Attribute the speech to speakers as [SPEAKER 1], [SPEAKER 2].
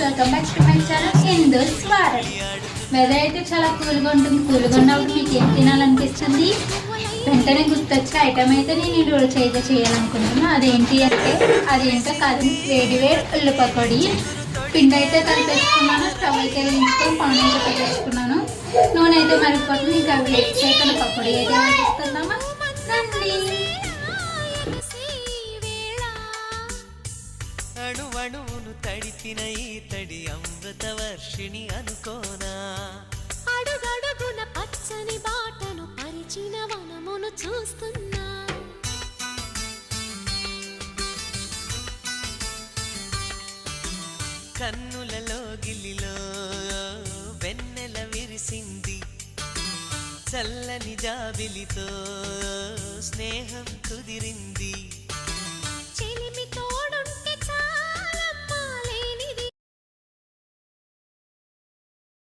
[SPEAKER 1] Welcome back to my channel Hindu Swarat. Weather అయితే చాలా కూల్గా ఉంటుంది. కూల్గా ఉన్నప్పుడు మీకు ఏం తినాలనిపిస్తుంది? వెంటనే గుర్తొచ్చే ఐటమ్ అయితే నేను ఈరోజు చేయాలనుకుంటున్నాను. అదేంటో కాదు, వేడి ఉల్లి పకోడీ. పిండి అయితే కలిపేసుకున్నాను. స్టవ్ అయితే వేయించుకొని పాన్ అయితే పెట్టేసుకున్నాను. నూనె అయితే మరిగిపోతుంది. ఇంకా వేడి చేయకుండా పకోడీ అయితే వేసుకుందామా రండి.
[SPEAKER 2] అణువణువును తడిపిన ఈ తడి అమృత వర్షిణి అనుకోనా,
[SPEAKER 3] అడుగడుగున పచ్చని బాటను పరిచిన వనమును చూస్తున్నా.
[SPEAKER 2] కన్నులలో గిల్లిలో వెన్నెల విరిసింది, చల్లని జాబిలితో స్నేహం కుదిరింది.